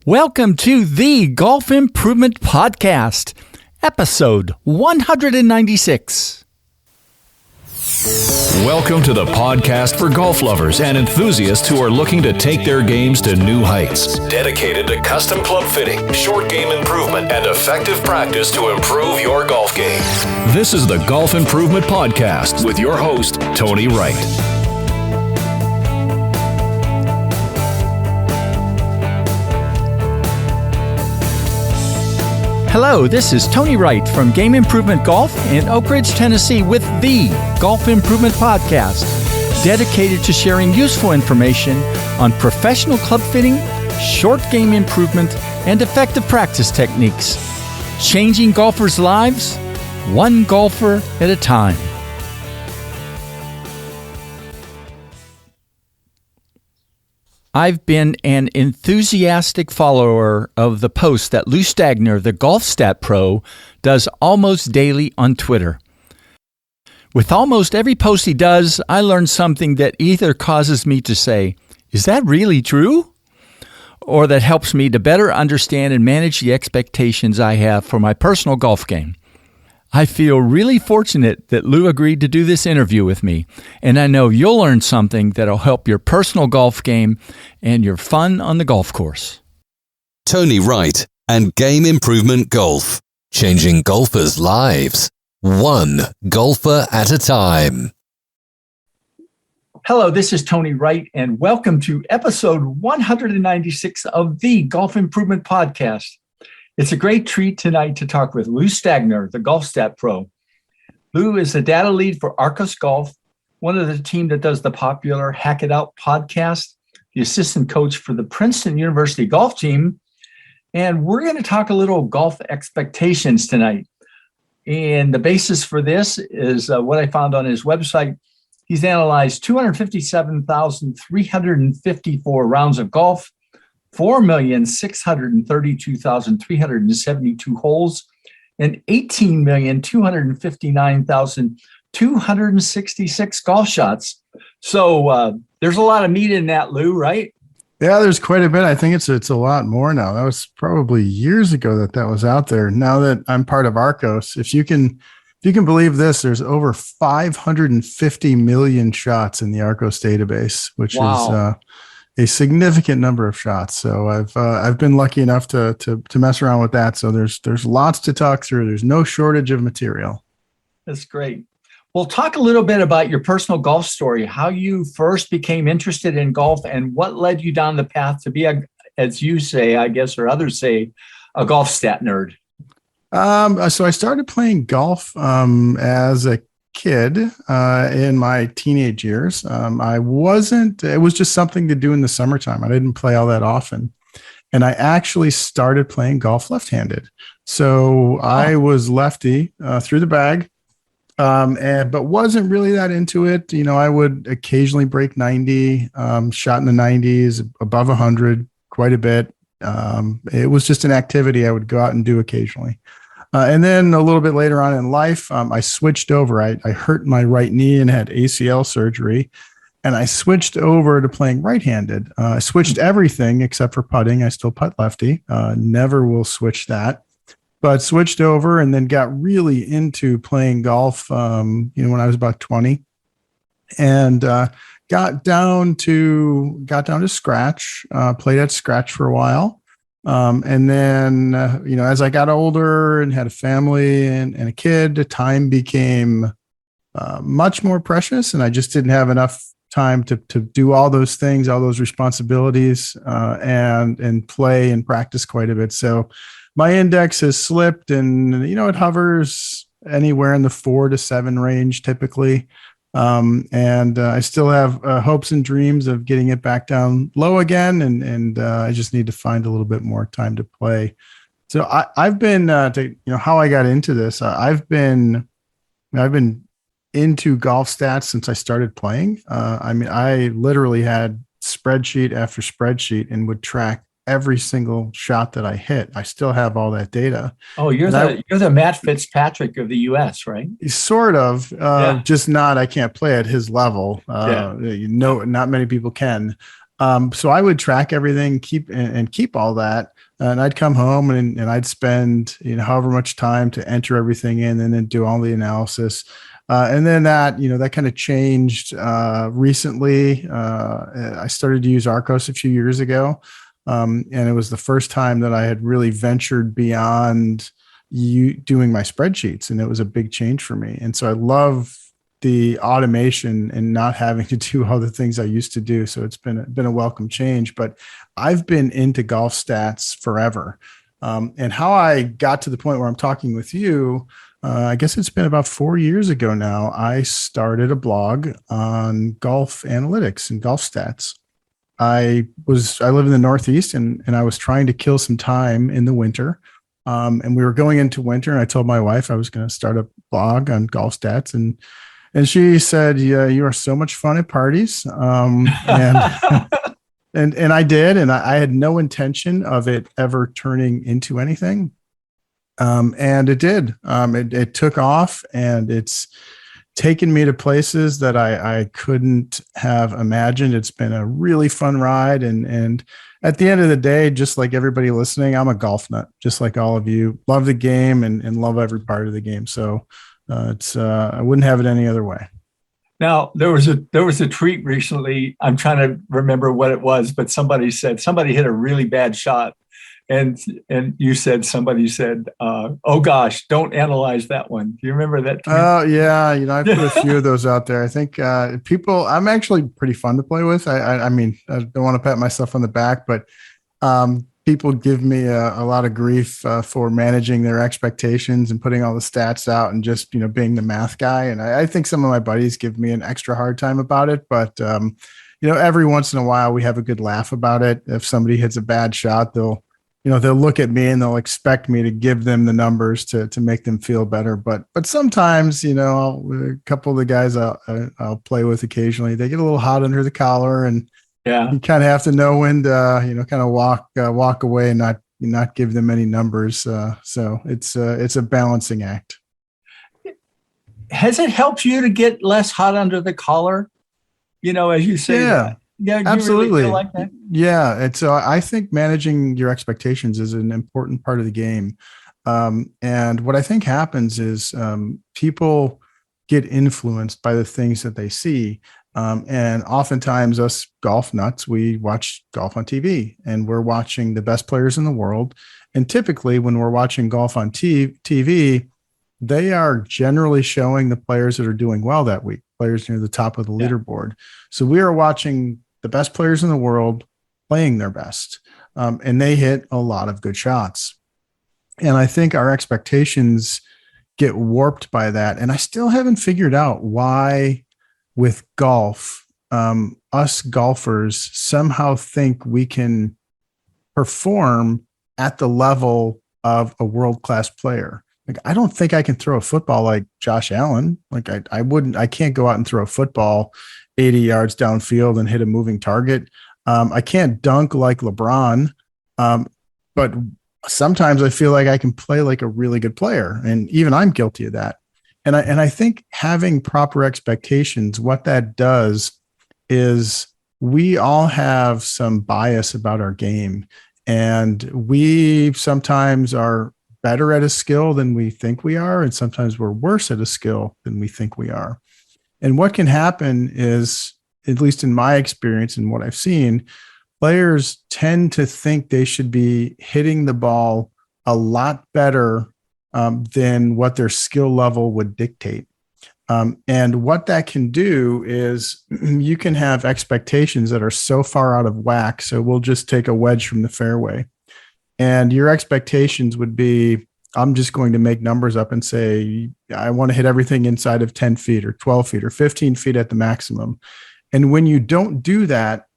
Welcome to the Golf Improvement Podcast, episode 196. Welcome to the podcast for golf lovers and enthusiasts who are looking to take their games to new heights. Dedicated to custom club fitting, short game improvement, and effective practice to improve your golf game. This is the Golf Improvement Podcast with your host, Tony Wright. Hello, this is Tony Wright from Game Improvement Golf in Oak Ridge, Tennessee with the Golf Improvement Podcast, dedicated to sharing useful information on professional club fitting, short game improvement, and effective practice techniques. Changing golfers' lives, one golfer at a time. I've been an enthusiastic follower of the posts that Lou Stagner, the Golf Stat Pro, does almost daily on Twitter. With almost every post he does, I learn something that either causes me to say, "Is that really true?" or that helps me to better understand and manage the expectations I have for my personal golf game. I feel really fortunate that Lou agreed to do this interview with me, and I know you'll learn something that'll help your personal golf game and your fun on the golf course. Tony Wright and Game Improvement Golf, changing golfers' lives, one golfer at a time. Hello, this is Tony Wright, and welcome to episode 196 of the Golf Improvement Podcast. It's a great treat tonight to talk with Lou Stagner, the Golf Stat Pro. Lou is the data lead for Arcos Golf, one of the team that does the popular Hack It Out podcast, the assistant coach for the Princeton University golf team. And we're going to talk a little golf expectations tonight. And the basis for this is what I found on his website. He's analyzed 257,354 rounds of golf, 4,632,372 holes, and 18,259,266 golf shots. So there's a lot of meat in that, Lou, right? Yeah, there's quite a bit. I think it's a lot more now. That was probably years ago that was out there. Now that I'm part of Arcos, if you can believe this, there's over 550 million shots in the Arcos database, which is a significant number of shots. So I've been lucky enough to mess around with that. So there's lots to talk through. There's no shortage of material. That's great. Well, talk a little bit about your personal golf story, how you first became interested in golf and what led you down the path to be, as you say, I guess, or others say, a golf stat nerd. So I started playing golf as a kid in my teenage years. It was just something to do in the summertime. I didn't play all that often. And I actually started playing golf left-handed. So I was lefty through the bag, but wasn't really that into it. You know, I would occasionally break 90, shot in the 90s, above 100, quite a bit. It was just an activity I would go out and do occasionally. And then a little bit later on in life, I switched over. I hurt my right knee and had ACL surgery, and I switched over to playing right-handed. I switched everything except for putting. I still putt lefty. Never will switch that, but switched over and then got really into playing golf. When I was about 20, and got down to scratch. Played at scratch for a while. And then, as I got older and had a family and a kid, the time became much more precious, and I just didn't have enough time to do all those things, all those responsibilities, and play and practice quite a bit. So my index has slipped, and, it hovers anywhere in the 4 to 7 range typically. And I still have hopes and dreams of getting it back down low again. And I just need to find a little bit more time to play. So I've been, how I got into this. I've been into golf stats since I started playing. I literally had spreadsheet after spreadsheet and would track every single shot that I hit. I still have all that data. Oh, you're the Matt Fitzpatrick of the US, right? Sort of, just not, I can't play at his level. Not many people can. So I would track everything, keep all that. And I'd come home and I'd spend, however much time to enter everything in and then do all the analysis. And then that kind of changed recently. I started to use Arcos a few years ago. And it was the first time that I had really ventured beyond you doing my spreadsheets. And it was a big change for me. And so I love the automation and not having to do all the things I used to do. So it's been a welcome change, but I've been into golf stats forever. And how I got to the point where I'm talking with you, I guess it's been about 4 years ago now. I started a blog on golf analytics and golf stats. I live in the Northeast and I was trying to kill some time in the winter. And we were going into winter and I told my wife I was going to start a blog on golf stats, and she said, "Yeah, you are so much fun at parties." And I did, and I had no intention of it ever turning into anything. And it did. It took off, and it's taken me to places that I couldn't have imagined. It's been a really fun ride, and at the end of the day, just like everybody listening, I'm a golf nut, just like all of you. Love the game and love every part of the game. So I wouldn't have it any other way. Now there was a tweet recently. I'm trying to remember what it was, but somebody hit a really bad shot, and somebody said, "Oh gosh, don't analyze that one." Do you remember that tweet? Oh yeah, I put a few of those out there. I think I'm actually pretty fun to play with. I mean, I don't want to pat myself on the back, but people give me a lot of grief for managing their expectations and putting all the stats out and just, being the math guy. And I think some of my buddies give me an extra hard time about it. But, every once in a while we have a good laugh about it. If somebody hits a bad shot, they'll look at me and they'll expect me to give them the numbers to make them feel better. But sometimes, a couple of the guys I'll play with occasionally, they get a little hot under the collar, and yeah, you kind of have to know when to, kind of walk away and not give them any numbers. So it's a balancing act. Has it helped you to get less hot under the collar? As you say, yeah, absolutely. You really feel like that? Yeah. It's, I think managing your expectations is an important part of the game. And what I think happens is people get influenced by the things that they see. And oftentimes us golf nuts, we watch golf on TV and we're watching the best players in the world. And typically when we're watching golf on TV, they are generally showing the players that are doing well that week, players near the top of the leaderboard. So we are watching the best players in the world playing their best. And they hit a lot of good shots. And I think our expectations get warped by that. And I still haven't figured out why with golf, us golfers somehow think we can perform at the level of a world-class player. Like, I don't think I can throw a football like Josh Allen. Like I can't go out and throw a football 80 yards downfield and hit a moving target. I can't dunk like LeBron. But sometimes I feel like I can play like a really good player. And even I'm guilty of that. And I think having proper expectations, what that does is we all have some bias about our game, and we sometimes are better at a skill than we think we are, and sometimes we're worse at a skill than we think we are. And what can happen is, at least in my experience and what I've seen, players tend to think they should be hitting the ball a lot better than what their skill level would dictate. And what that can do is you can have expectations that are so far out of whack. So we'll just take a wedge from the fairway. And your expectations would be, I'm just going to make numbers up and say, I want to hit everything inside of 10 feet or 12 feet or 15 feet at the maximum. And when you don't do that,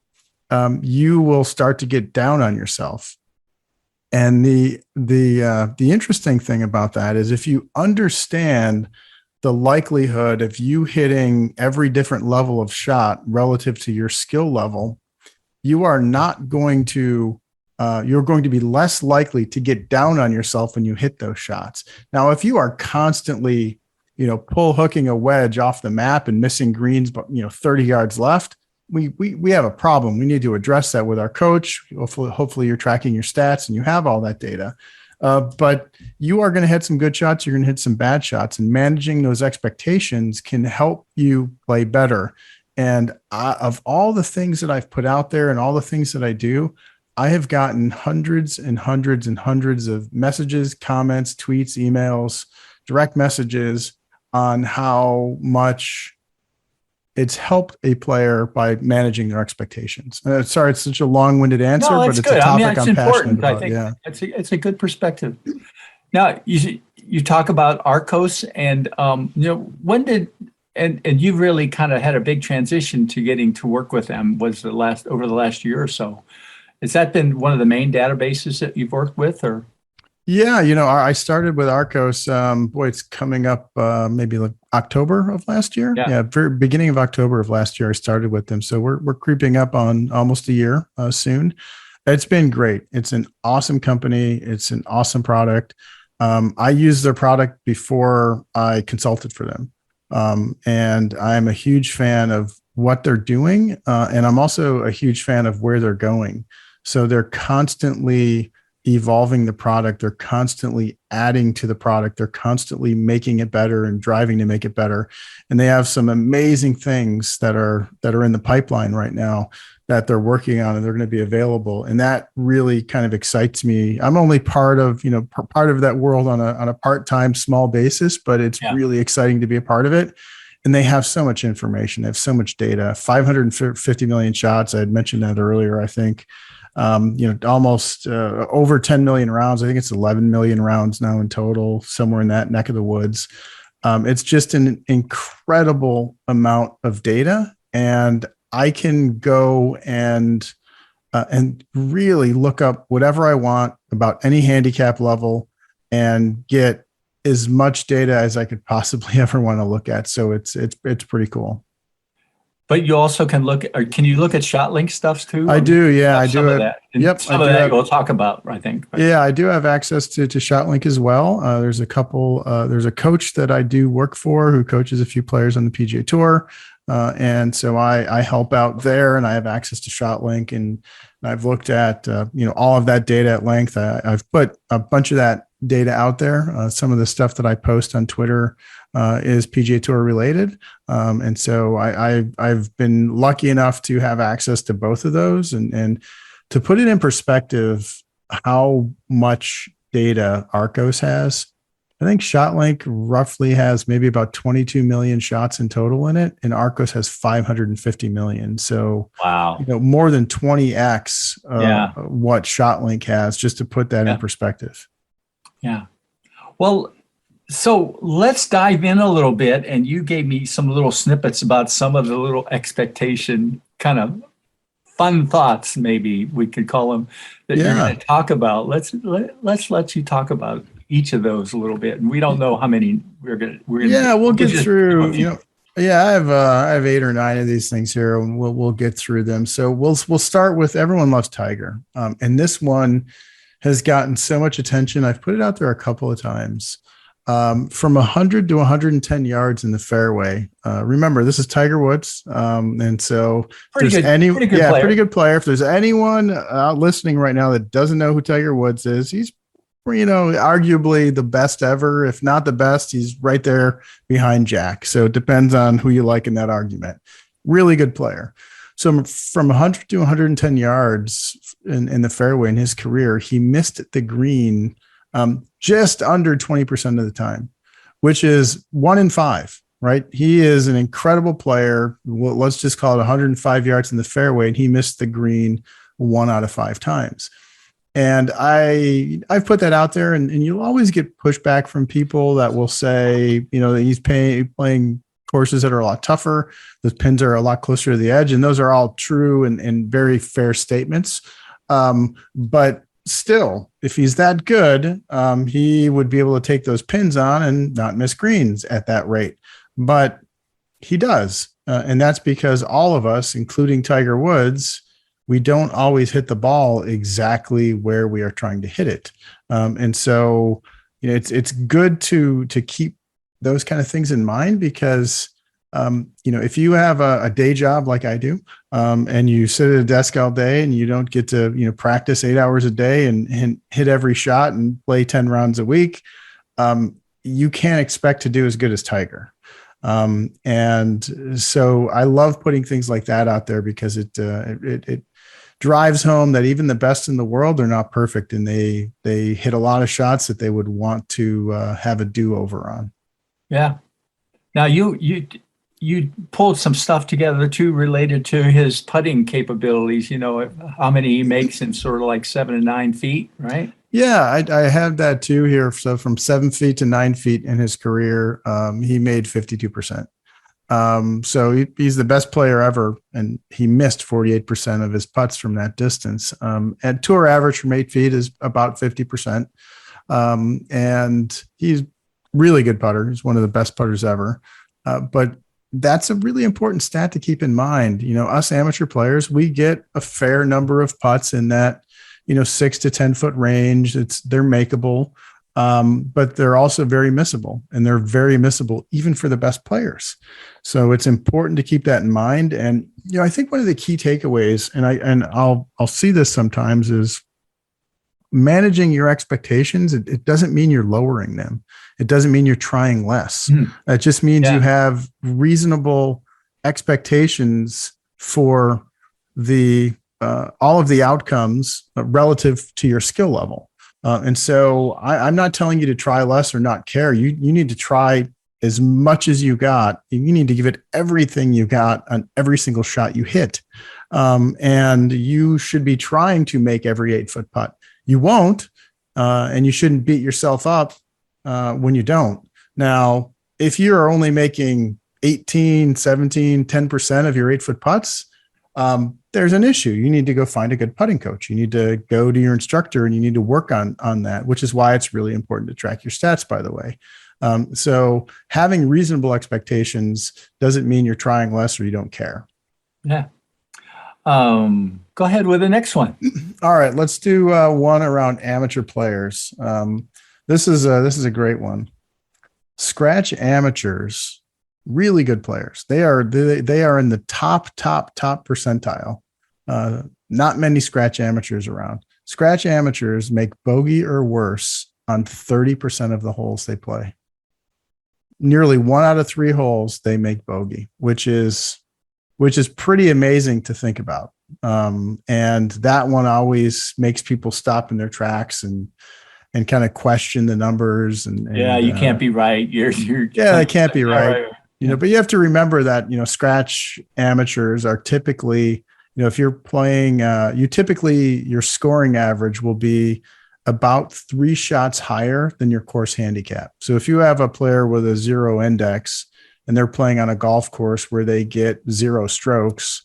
you will start to get down on yourself. And the interesting thing about that is if you understand the likelihood of you hitting every different level of shot relative to your skill level, you are not going to, you're going to be less likely to get down on yourself when you hit those shots. Now, if you are constantly, pull hooking a wedge off the map and missing greens, but 30 yards left, we have a problem. We need to address that with our coach. Hopefully you're tracking your stats and you have all that data. But you are going to hit some good shots. You're going to hit some bad shots, and managing those expectations can help you play better. And of all the things that I've put out there and all the things that I do, I have gotten hundreds and hundreds and hundreds of messages, comments, tweets, emails, direct messages on how much it's helped a player by managing their expectations. Sorry, it's such a long-winded answer, but it's good. a topic it's I'm important. passionate about. I think Yeah, it's a good perspective. Now, you talk about Arcos, and when did and you really kind of had a big transition to getting to work with them over the last year or so. Has that been one of the main databases that you've worked with, or? Yeah, I started with Arcos. It's coming up maybe like October of last year. Yeah, very beginning of October of last year, I started with them. So we're creeping up on almost a year soon. It's been great. It's an awesome company. It's an awesome product. I used their product before I consulted for them, and I'm a huge fan of what they're doing, and I'm also a huge fan of where they're going. So they're constantly evolving the product. They're constantly adding to the product. They're constantly making it better and driving to make it better. And they have some amazing things that are in the pipeline right now that they're working on, and they're going to be available. And that really kind of excites me. I'm only part of that world on a part-time small basis, but it's really exciting to be a part of it. And they have so much information. They have so much data, 550 million shots. I had mentioned that earlier, I think. Almost over 10 million rounds. I think it's 11 million rounds now in total, somewhere in that neck of the woods. It's just an incredible amount of data, and I can go and really look up whatever I want about any handicap level and get as much data as I could possibly ever want to look at. So it's pretty cool. But you also can can you look at ShotLink stuffs too? I do. Yeah, I do. Some of that. Yep. Some of that we'll talk about, I think. But. Yeah, I do have access to ShotLink as well. There's a couple, there's a coach that I do work for who coaches a few players on the PGA Tour. And so I help out there, and I have access to ShotLink, and I've looked at, all of that data at length. I've put a bunch of that data out there. Some of the stuff that I post on Twitter is PGA Tour related. And so I've been lucky enough to have access to both of those, and to put it in perspective, how much data Arcos has. I think ShotLink roughly has maybe about 22 million shots in total in it, and Arcos has 550 million. So, wow, more than 20x what ShotLink has, just to put that in perspective. Yeah. Well, so let's dive in a little bit. And you gave me some little snippets about some of the little expectation kind of fun thoughts, maybe we could call them, that you're going to talk about. Let's let you talk about each of those a little bit. And we don't know how many we'll get through. I have 8 or 9 of these things here, and we'll get through them. So we'll start with everyone loves Tiger, and this one has gotten so much attention. I've put it out there a couple of times. From 100 to 110 yards in the fairway. Remember, this is Tiger Woods, and so pretty good player. If there's anyone listening right now that doesn't know who Tiger Woods is, he's arguably the best ever. If not the best, he's right there behind Jack. So it depends on who you like in that argument. Really good player. So from 100 to 110 yards in the fairway in his career, he missed the green just under 20% of the time, which is 1 in 5, right? He is an incredible player. Let's just call it 105 yards in the fairway, and he missed the green 1 out of 5 times. And I've put that out there, and you'll always get pushback from people that will say, that he's playing courses that are a lot tougher. The pins are a lot closer to the edge, and those are all true and very fair statements. But still, if he's that good, he would be able to take those pins on and not miss greens at that rate. But he does. And that's because all of us, including Tiger Woods, we don't always hit the ball exactly where we are trying to hit it. And so, it's good to keep those kind of things in mind, because if you have a day job like I do, and you sit at a desk all day and you don't get to, practice 8 hours a day and hit every shot and play 10 rounds a week, you can't expect to do as good as Tiger. And so I love putting things like that out there because it drives home that even the best in the world are not perfect, and they hit a lot of shots that they would want to have a do-over on. Yeah. Now you pulled some stuff together too related to his putting capabilities. How many he makes in sort of like 7 and 9 feet, right? Yeah, I have that too here. So from 7 feet to 9 feet in his career, he made 52%. So he's the best player ever, and he missed 48% of his putts from that distance. And tour average from 8 feet is about 50%. And he's really good putter. He's one of the best putters ever. But that's a really important stat to keep in mind. Us amateur players, we get a fair number of putts in that 6 to 10 foot range. They're makeable, but they're also very missable, and they're very missable even for the best players. So it's important to keep that in mind. And I think one of the key takeaways, and I'll see this sometimes, is managing your expectations. It doesn't mean you're lowering them. It doesn't mean you're trying less. It just means you have reasonable expectations for all of the outcomes relative to your skill level. And so I'm not telling you to try less or not care. You need to try as much as you got. You need to give it everything you got on every single shot you hit. And you should be trying to make every 8-foot putt. You won't, and you shouldn't beat yourself up when you don't. Now, if you're only making 18, 17, 10% of your 8-foot putts, there's an issue. You need to go find a good putting coach. You need to go to your instructor, and you need to work on that, which is why it's really important to track your stats, by the way. So having reasonable expectations doesn't mean you're trying less or you don't care. Yeah. Go ahead with the next one. All right, let's do one around amateur players. This is a great one. Scratch amateurs, really good players. They are in the top percentile. Not many scratch amateurs around. Scratch amateurs make bogey or worse on 30% of the holes they play. Nearly 1 out of 3 holes they make bogey, which is pretty amazing to think about. And that one always makes people stop in their tracks and kind of question the numbers. And you can't be right. They can't be right. But you have to remember that, scratch amateurs are typically, if you're playing, your scoring average will be about 3 shots higher than your course handicap. So if you have a player with a 0 index and they're playing on a golf course where they get 0 strokes,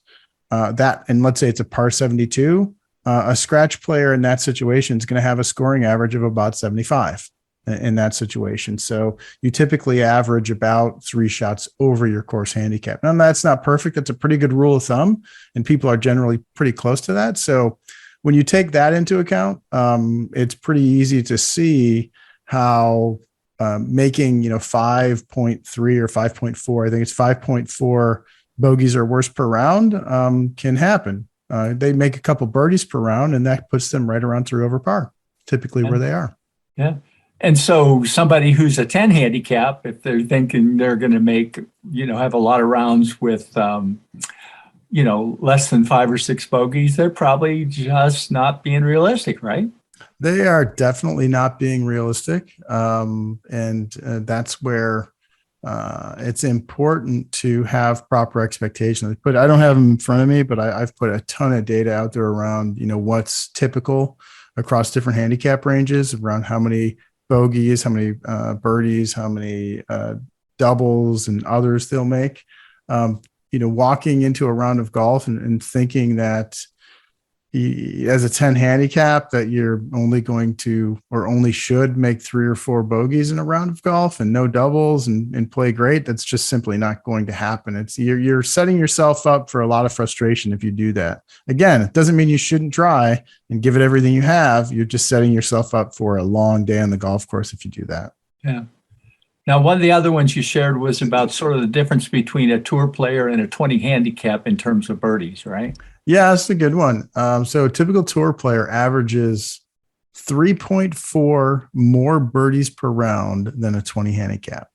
and let's say it's a par 72, a scratch player in that situation is going to have a scoring average of about 75 in that situation. So you typically average about 3 shots over your course handicap. Now, that's not perfect. That's a pretty good rule of thumb, and people are generally pretty close to that. So when you take that into account, it's pretty easy to see how making 5.3 or 5.4, I think it's 5.4 bogeys or worse per round can happen. They make a couple birdies per round, and that puts them right around 3 over par, typically where they are. Yeah. And so somebody who's a 10 handicap, if they're thinking they're going to make, have a lot of rounds with, less than 5 or 6 bogeys, they're probably just not being realistic, right? They are definitely not being realistic. And that's where it's important to have proper expectations. But I don't have them in front of me, but I've put a ton of data out there around, what's typical across different handicap ranges, around how many bogeys, how many birdies, how many doubles and others they'll make. Walking into a round of golf and thinking that as a 10 handicap that you're only going to or only should make 3 or 4 bogeys in a round of golf and no doubles and play great, that's just simply not going to happen. You're setting yourself up for a lot of frustration if you do that. Again, it doesn't mean you shouldn't try and give it everything you have. You're just setting yourself up for a long day on the golf course if you do that. Yeah. Now, one of the other ones you shared was about sort of the difference between a tour player and a 20 handicap in terms of birdies, right? Yeah, that's a good one. So a typical tour player averages 3.4 more birdies per round than a 20 handicap,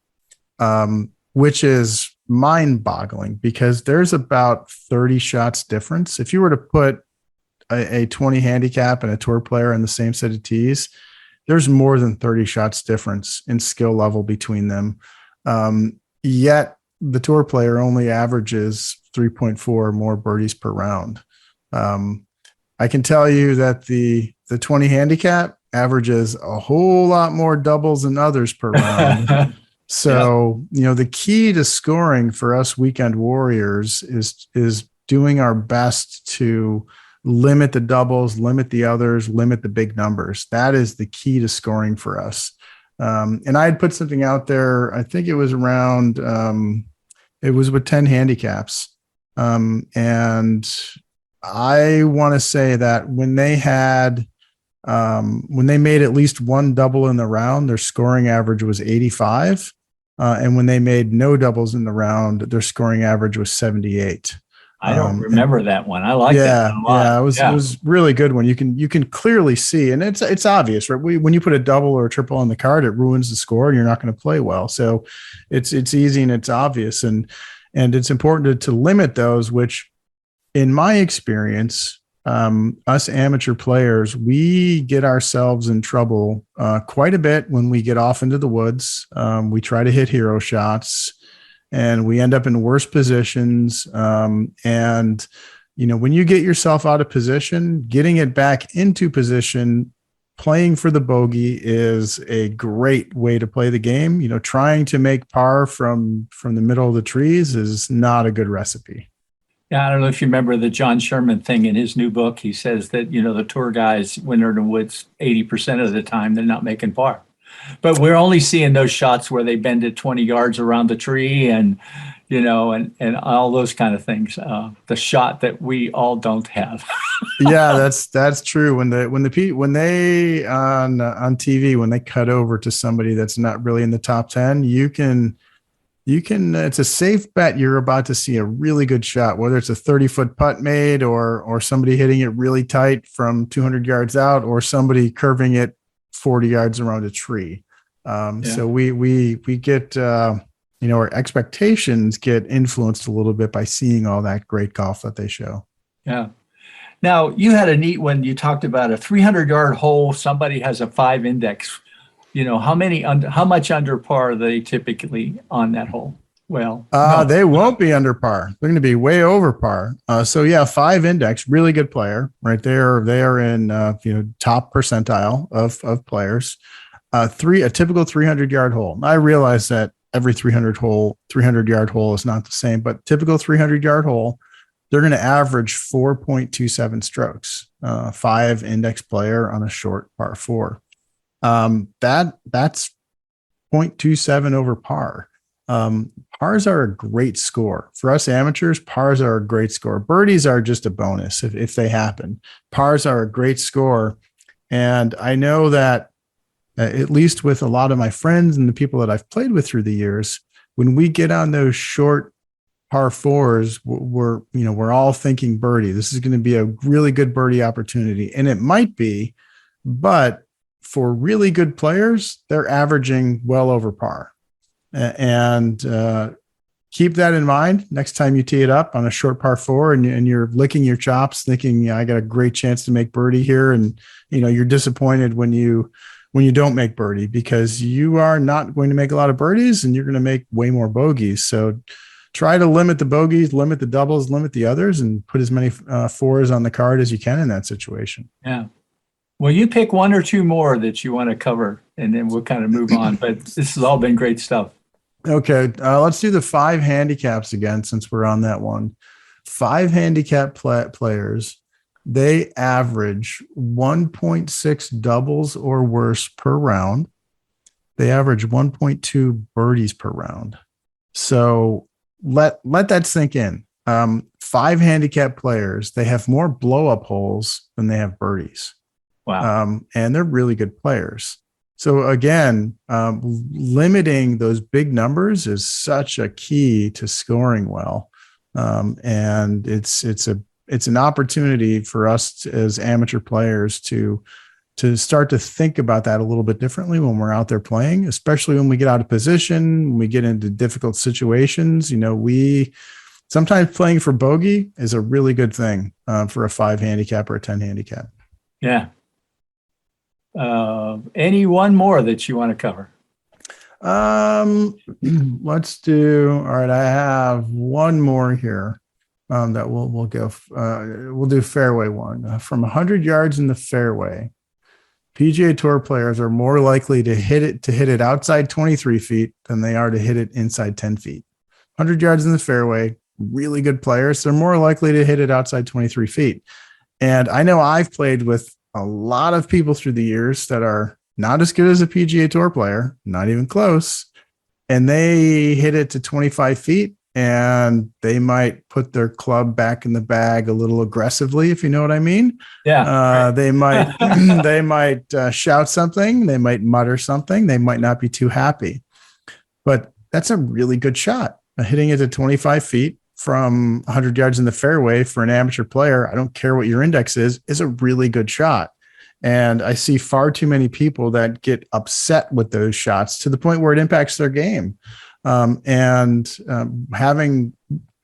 which is mind boggling because there's about 30 shots difference. If you were to put a 20 handicap and a tour player in the same set of tees, there's more than 30 shots difference in skill level between them. Yet the tour player only averages 3.4 more birdies per round. I can tell you that the 20 handicap averages a whole lot more doubles than others per round. So, the key to scoring for us weekend warriors is doing our best to limit the doubles, limit the others, limit the big numbers. That is the key to scoring for us. And I had put something out there. I think it was around, it was with 10 handicaps. And I want to say that when they made at least one double in the round, their scoring average was 85. And when they made no doubles in the round, their scoring average was 78. I don't remember that one. I like that one a lot. Yeah, it was really good one. You can clearly see, and it's obvious, right? When you put a double or a triple on the card, it ruins the score, and you're not going to play well. So it's easy and it's obvious, and it's important to limit those. Which, in my experience, us amateur players, we get ourselves in trouble quite a bit when we get off into the woods. We try to hit hero shots, and we end up in worse positions. And, when you get yourself out of position, getting it back into position, playing for the bogey is a great way to play the game. Trying to make par from the middle of the trees is not a good recipe. Yeah, I don't know if you remember the John Sherman thing in his new book. He says that, the tour guys, when they're in the woods, 80% of the time, they're not making par. But we're only seeing those shots where they bend it 20 yards around the tree and all those kind of things. The shot that we all don't have. Yeah, that's true. When they on TV, when they cut over to somebody that's not really in the top 10, you can, it's a safe bet you're about to see a really good shot, whether it's a 30-foot putt made or somebody hitting it really tight from 200 yards out, or somebody curving it 40 yards around a tree. So we get, our expectations get influenced a little bit by seeing all that great golf that they show. Yeah. Now, you had a neat one. You talked about a 300-yard hole. Somebody has a 5 index. How much under par are they typically on that hole? Well, no. They won't be under par. They're going to be way over par. 5 index, really good player right there. They are in, top percentile of players. A typical 300-yard hole. I realize that every 300-yard hole is not the same, but typical 300-yard hole, they're going to average 4.27 strokes. 5 index player on a short par 4. That's 0.27 over par. Pars are a great score for us amateurs. Pars are a great score. Birdies are just a bonus if they happen. Pars are a great score. And I know that at least with a lot of my friends and the people that I've played with through the years, when we get on those short par 4s, we're all thinking birdie. This is going to be a really good birdie opportunity. And it might be, but for really good players, they're averaging well over par. And keep that in mind next time you tee it up on a short par 4 and you're licking your chops thinking, I got a great chance to make birdie here. And, you're disappointed when you don't make birdie, because you are not going to make a lot of birdies and you're going to make way more bogeys. So try to limit the bogeys, limit the doubles, limit the others, and put as many 4s on the card as you can in that situation. Yeah. Well, you pick one or two more that you want to cover, and then we'll kind of move on. But this has all been great stuff. Okay. Let's do the 5 handicaps again, since we're on that one. 5 handicap players, they average 1.6 doubles or worse per round. They average 1.2 birdies per round. So let that sink in. 5 handicap players, they have more blow-up holes than they have birdies. Wow. And they're really good players. So again, limiting those big numbers is such a key to scoring well, and it's an opportunity for us as amateur players to start to think about that a little bit differently when we're out there playing, especially when we get out of position, when we get into difficult situations. We sometimes playing for bogey is a really good thing for a 5 handicap or a 10 handicap. Yeah. Any one more that you want to cover? Let's do. All right, I have one more here. That we'll go. We'll do fairway one. From 100 yards in the fairway, PGA Tour players are more likely to hit it outside 23 feet than they are to hit it inside 10 feet. 100 yards in the fairway, really good players. They're more likely to hit it outside 23 feet. And I know I've played with a lot of people through the years that are not as good as a PGA Tour player, not even close. And they hit it to 25 feet and they might put their club back in the bag a little aggressively, if you know what I mean. Yeah. They might, they might shout something. They might mutter something. They might not be too happy, but that's a really good shot. Hitting it to 25 feet from 100 yards in the fairway for an amateur player, I don't care what your index is a really good shot. And I see far too many people that get upset with those shots to the point where it impacts their game. Having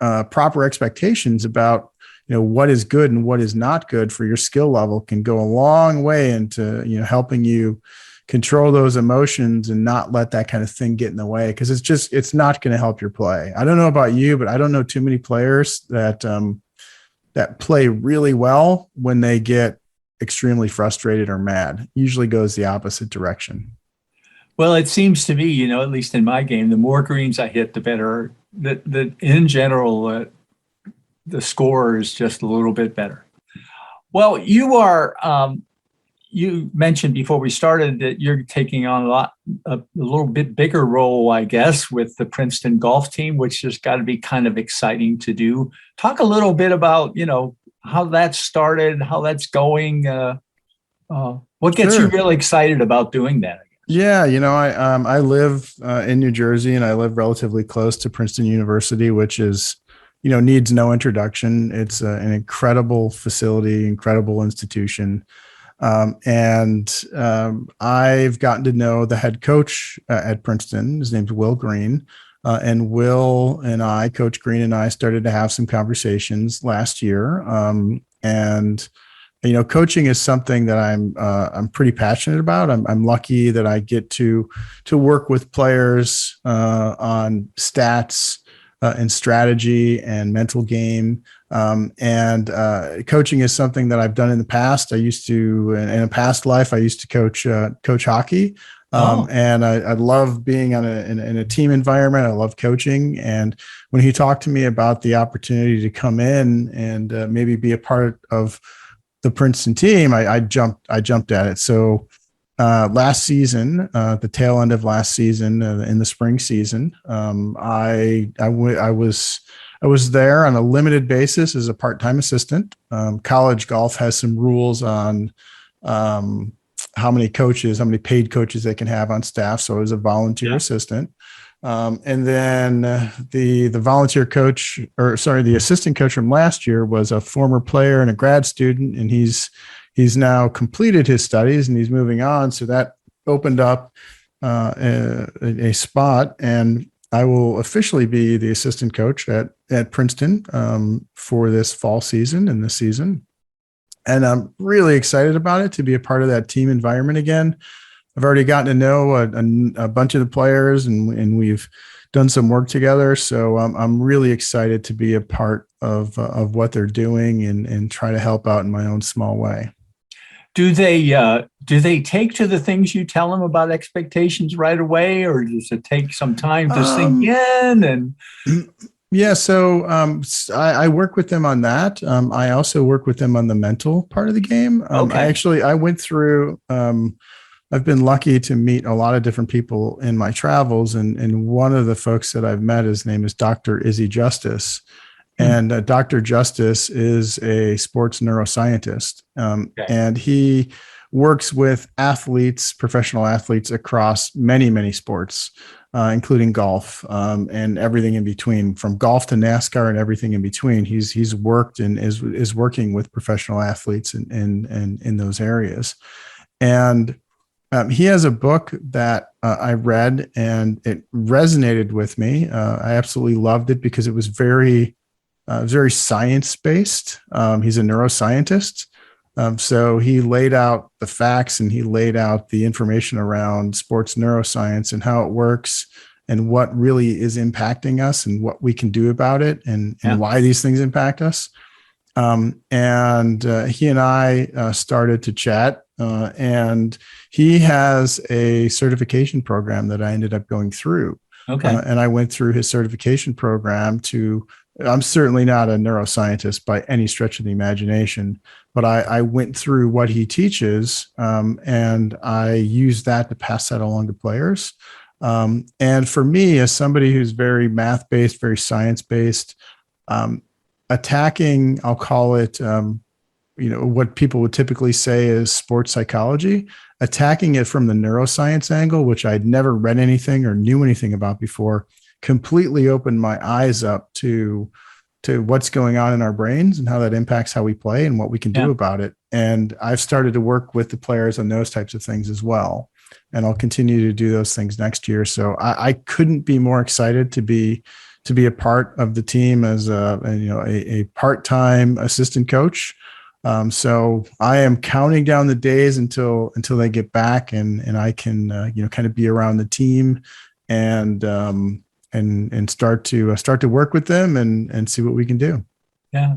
proper expectations about what is good and what is not good for your skill level can go a long way into helping you control those emotions and not let that kind of thing get in the way, because it's not going to help your play. I don't know about you, but I don't know too many players that play really well when they get extremely frustrated or mad. Usually goes the opposite direction. Well, it seems to me, at least in my game, the more greens I hit, the better. That in general, the score is just a little bit better. Well, you are. You mentioned before we started that you're taking on a little bit bigger role, I guess, with the Princeton golf team, which has got to be kind of exciting to do. Talk a little bit about, how that started, how that's going. What gets you really excited about doing that? Yeah, I live in New Jersey, and I live relatively close to Princeton University, which is, needs no introduction. It's an incredible facility, incredible institution. I've gotten to know the head coach at Princeton. His name's Will Green. And Will and I, Coach Green and I, started to have some conversations last year. Coaching is something that I'm pretty passionate about. I'm lucky that I get to work with players on stats and strategy and mental game. Coaching is something that I've done in the past. I used to, in a past life, I used to coach hockey. And I love being in a team environment. I love coaching. And when he talked to me about the opportunity to come in and maybe be a part of the Princeton team, I jumped at it. So last season, the tail end of last season, in the spring season, I was there on a limited basis as a part-time assistant. College golf has some rules on how many paid coaches they can have on staff. So I was a volunteer assistant. And then the volunteer coach, the assistant coach from last year was a former player and a grad student, and he's now completed his studies and he's moving on. So that opened up a spot, and I will officially be the assistant coach at Princeton for this fall season and this season. And I'm really excited about it, to be a part of that team environment again. I've already gotten to know a bunch of the players, and we've done some work together. So I'm really excited to be a part of what they're doing and try to help out in my own small way. Do they take to the things you tell them about expectations right away, or does it take some time to sink in? And yeah, so I work with them on that. I also work with them on the mental part of the game. Okay. I went through. I've been lucky to meet a lot of different people in my travels, and one of the folks that I've met, his name is Dr. Izzy Justice. And Dr. Justice is a sports neuroscientist. And he works with athletes, professional athletes across many, many sports, including golf, and everything in between, from golf to NASCAR and everything in between. He's worked and is working with professional athletes in those areas. And he has a book that I read and it resonated with me. I absolutely loved it because it was very science based. He's a neuroscientist. So he laid out the facts and he laid out the information around sports neuroscience and how it works and what really is impacting us and what we can do about it and why these things impact us. And he and I started to chat, and he has a certification program that I ended up going through. Okay. And I went through his certification program I'm certainly not a neuroscientist by any stretch of the imagination, but I went through what he teaches, and I used that to pass that along to players. And for me, as somebody who's very math-based, very science-based, attacking, I'll call it, what people would typically say is sports psychology, attacking it from the neuroscience angle, which I'd never read anything or knew anything about before, completely opened my eyes up to what's going on in our brains and how that impacts how we play and what we can do about it. And I've started to work with the players on those types of things as well. And I'll continue to do those things next year. So I couldn't be more excited to be a part of the team as a part-time assistant coach. So I am counting down the days until they get back and I can kind of be around the team and start to work with them and see what we can do. Yeah.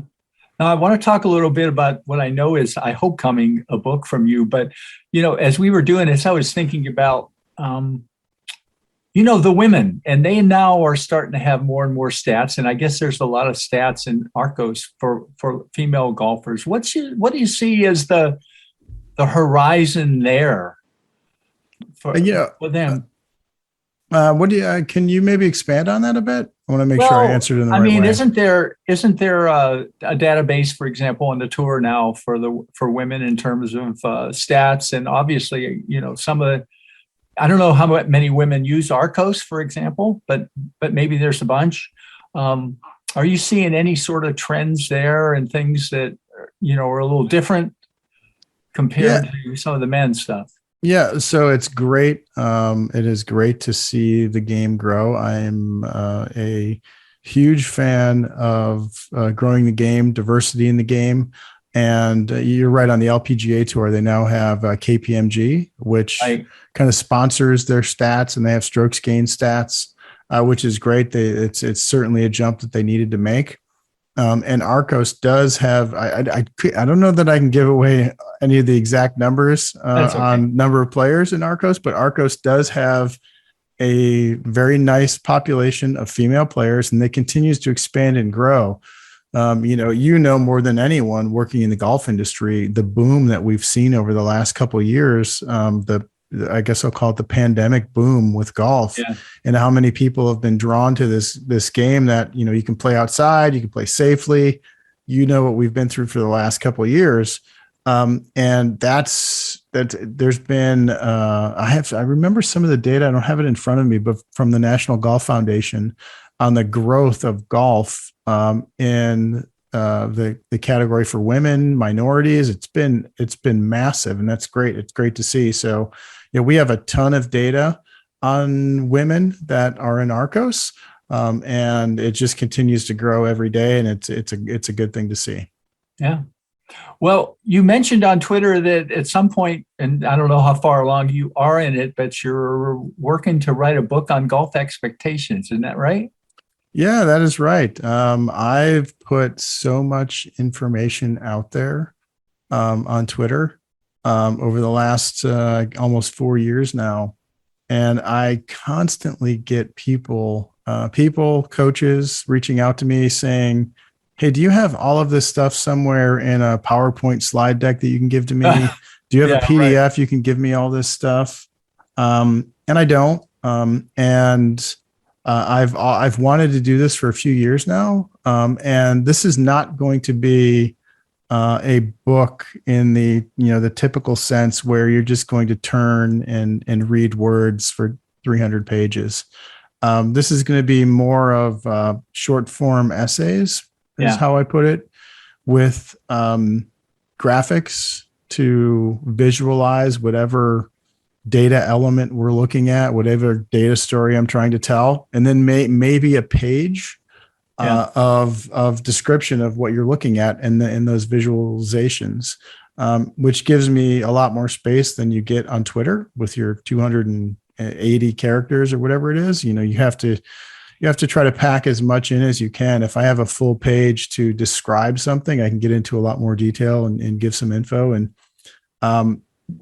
Now I want to talk a little bit about what I know is, I hope, coming a book from you. But, as we were doing this, I was thinking about, the women, and they now are starting to have more and more stats. And I guess there's a lot of stats in Arccos for female golfers. What do you see as the horizon there for them? Can you maybe expand on that a bit? I want to make sure I answered it in the right way. Isn't there a database, for example, on the tour now for women in terms of stats? And obviously, some of the, I don't know how many women use Arccos, for example, but maybe there's a bunch. Are you seeing any sort of trends there and things that, are a little different compared to some of the men's stuff? Yeah, so it's great. It is great to see the game grow. I'm a huge fan of growing the game, diversity in the game. And you're right, on the LPGA tour, they now have KPMG, which kind of sponsors their stats, and they have strokes gained stats, which is great. It's certainly a jump that they needed to make. And Arccos does have, I don't know that I can give away any of the exact numbers on number of players in Arccos, but Arccos does have a very nice population of female players, and they continues to expand and grow. More than anyone working in the golf industry, the boom that we've seen over the last couple of years, I guess I'll call it the pandemic boom with golf, and how many people have been drawn to this game that, you can play outside, you can play safely, what we've been through for the last couple of years. And that's there's been, I remember some of the data, I don't have it in front of me, but from the National Golf Foundation on the growth of golf, in the category for women, minorities. It's been massive, and that's great. It's great to see. So, we have a ton of data on women that are in Arccos, and it just continues to grow every day, and it's a good thing to see. Yeah. Well, you mentioned on Twitter that at some point, and I don't know how far along you are in it, but you're working to write a book on golf expectations. Isn't that right? Yeah, that is right. I've put so much information out there on Twitter over the last almost 4 years now. And I constantly get people, coaches reaching out to me saying, hey, do you have all of this stuff somewhere in a PowerPoint slide deck that you can give to me? Do you have a PDF you can give me all this stuff? And I don't. I've wanted to do this for a few years now, and this is not going to be a book in the typical sense where you're just going to turn and read words for 300 pages. This is going to be more of short form essays, is how I put it, with graphics to visualize whatever data element we're looking at, whatever data story I'm trying to tell, and then maybe a page of description of what you're looking at in those visualizations, which gives me a lot more space than you get on Twitter with your 280 characters or whatever it is. You have to try to pack as much in as you can. If I have a full page to describe something, I can get into a lot more detail and give some info. And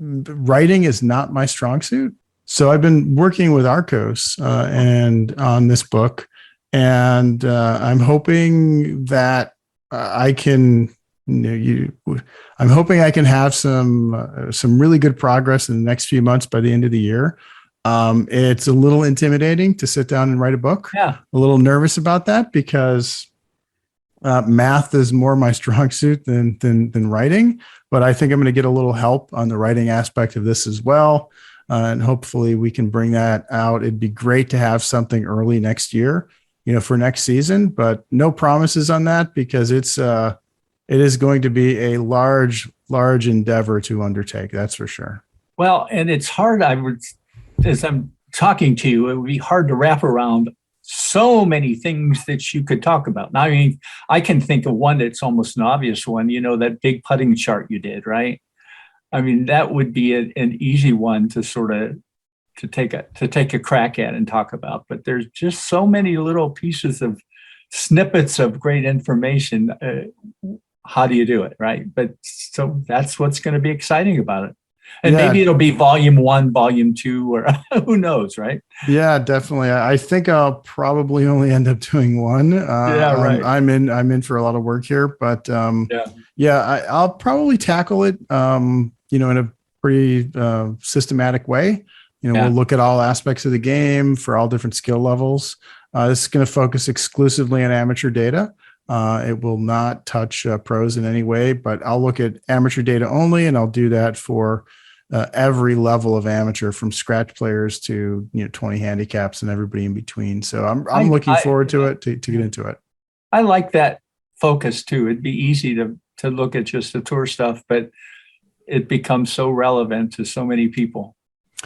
writing is not my strong suit. So I've been working with Arcos and on this book. And I'm hoping that I can, I'm hoping I can have some really good progress in the next few months by the end of the year. It's a little intimidating to sit down and write a book. Yeah. A little nervous about that because math is more my strong suit than writing. But I think I'm going to get a little help on the writing aspect of this as well. And hopefully we can bring that out. It'd be great to have something early next year, for next season, but no promises on that because it is going to be a large endeavor to undertake. That's for sure. Well, and it's hard. As I'm talking to you, it would be hard to wrap around so many things that you could talk about. Now, I mean, I can think of one that's almost an obvious one, that big putting chart you did, right? I mean, that would be an easy one to sort of to take a crack at and talk about. But there's just so many little pieces of snippets of great information. How do you do it, right? But so that's what's going to be exciting about it. And maybe it'll be volume 1, volume 2, or who knows, right? Yeah, definitely. I think I'll probably only end up doing one. Right. I'm in for a lot of work here, but I'll probably tackle it, in a pretty systematic way. We'll look at all aspects of the game for all different skill levels. This is going to focus exclusively on amateur data. It will not touch pros in any way, but I'll look at amateur data only, and I'll do that for every level of amateur, from scratch players to 20 handicaps and everybody in between. So I'm looking forward to it to get into it. I like that focus too. It'd be easy to look at just the tour stuff, but it becomes so relevant to so many people.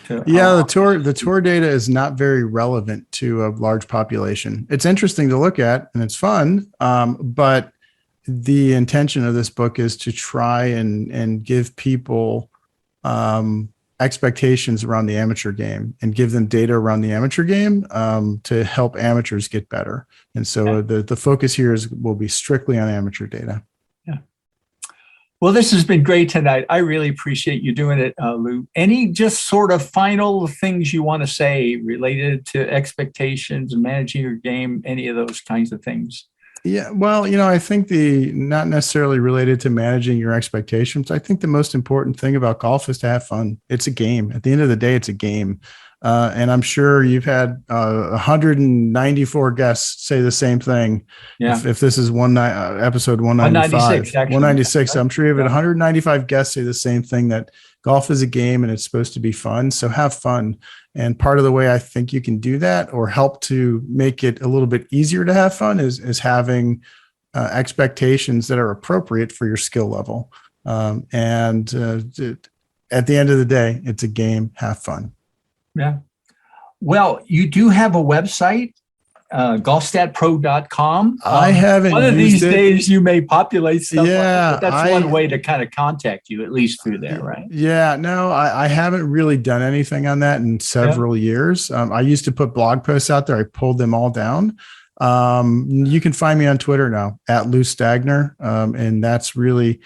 The tour data is not very relevant to a large population. It's interesting to look at and it's fun, but the intention of this book is to try and give people expectations around the amateur game and give them data around the amateur game to help amateurs get better. And so the focus here will be strictly on amateur data. Yeah. Well, this has been great tonight. I really appreciate you doing it, Lou. Any just sort of final things you want to say related to expectations and managing your game, any of those kinds of things? Yeah, well, I think not necessarily related to managing your expectations. I think the most important thing about golf is to have fun. It's a game. At the end of the day, it's a game. And I'm sure you've had 194 guests say the same thing. Yeah. If this is episode 195, 196, I'm sure you've had 195 guests say the same thing, that golf is a game and it's supposed to be fun. So have fun. And part of the way I think you can do that, or help to make it a little bit easier to have fun, is having expectations that are appropriate for your skill level. And at the end of the day, it's a game. Have fun. Yeah. Well, you do have a website, golfstatpro.com. I haven't. One of these days you may populate stuff. Yeah. Like that. That's one way to kind of contact you, at least through there, right? Yeah. No, I haven't really done anything on that in several years. I used to put blog posts out there. I pulled them all down. You can find me on Twitter now at Lou Stagner. And that's really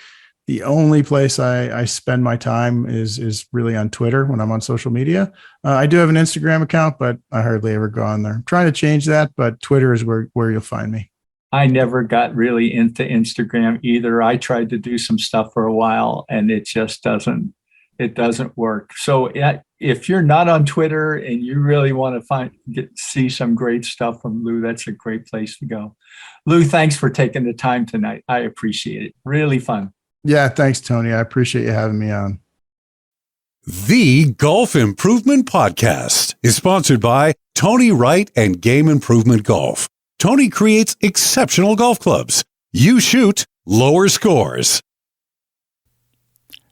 the only place I spend my time is really on Twitter when I'm on social media. I do have an Instagram account, but I hardly ever go on there. I'm trying to change that, but Twitter is where you'll find me. I never got really into Instagram either. I tried to do some stuff for a while and it just doesn't work. So if you're not on Twitter and you really want to see some great stuff from Lou, that's a great place to go. Lou, thanks for taking the time tonight. I appreciate it. Really fun. Yeah, thanks, Tony. I appreciate you having me on. The Golf Improvement Podcast is sponsored by Tony Wright and Game Improvement Golf. Tony creates exceptional golf clubs. You shoot lower scores.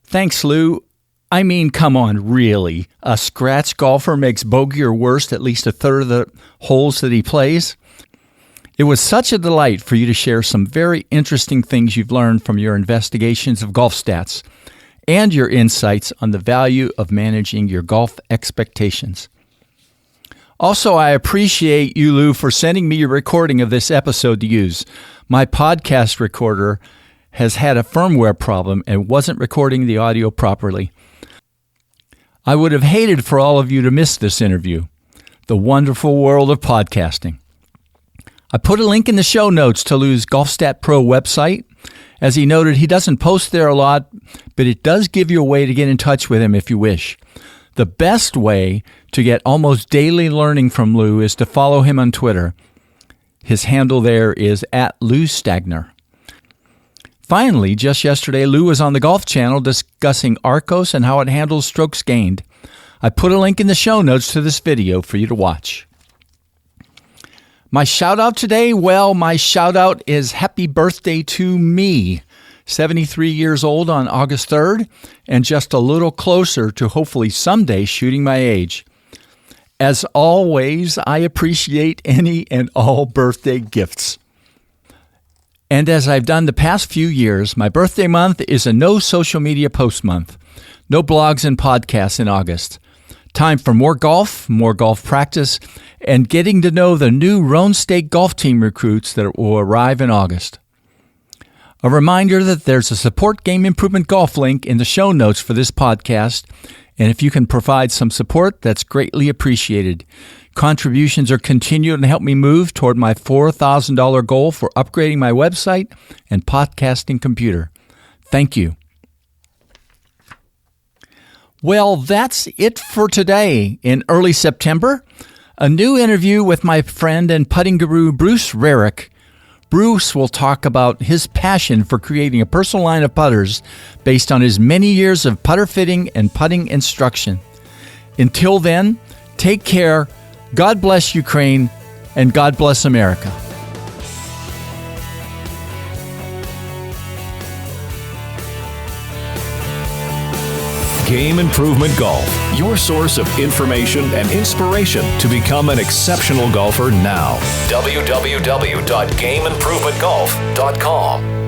Thanks, Lou. I mean, come on, really? A scratch golfer makes bogey or worse at least a third of the holes that he plays? It was such a delight for you to share some very interesting things you've learned from your investigations of golf stats and your insights on the value of managing your golf expectations. Also, I appreciate you, Lou, for sending me your recording of this episode to use. My podcast recorder has had a firmware problem and wasn't recording the audio properly. I would have hated for all of you to miss this interview. The wonderful world of podcasting. I put a link in the show notes to Lou's GolfStat Pro website. As he noted, he doesn't post there a lot, but it does give you a way to get in touch with him if you wish. The best way to get almost daily learning from Lou is to follow him on Twitter. His handle there is @LouStagner. Finally, just yesterday, Lou was on the Golf Channel discussing Arccos and how it handles strokes gained. I put a link in the show notes to this video for you to watch. My shout-out today, well, my shout-out is happy birthday to me. 73 years old on August 3rd, and just a little closer to hopefully someday shooting my age. As always, I appreciate any and all birthday gifts. And as I've done the past few years, my birthday month is a no social media post month. No blogs and podcasts in August. Time for more golf practice, and getting to know the new Roan State golf team recruits that will arrive in August. A reminder that there's a Support Game Improvement Golf link in the show notes for this podcast, and if you can provide some support, that's greatly appreciated. Contributions are continuing to help me move toward my $4,000 goal for upgrading my website and podcasting computer. Thank you. Well, that's it for today. In early September, a new interview with my friend and putting guru Bruce Rarick. Bruce will talk about his passion for creating a personal line of putters based on his many years of putter fitting and putting instruction. Until then, take care, God bless Ukraine, and God bless America. Game Improvement Golf, your source of information and inspiration to become an exceptional golfer now. www.gameimprovementgolf.com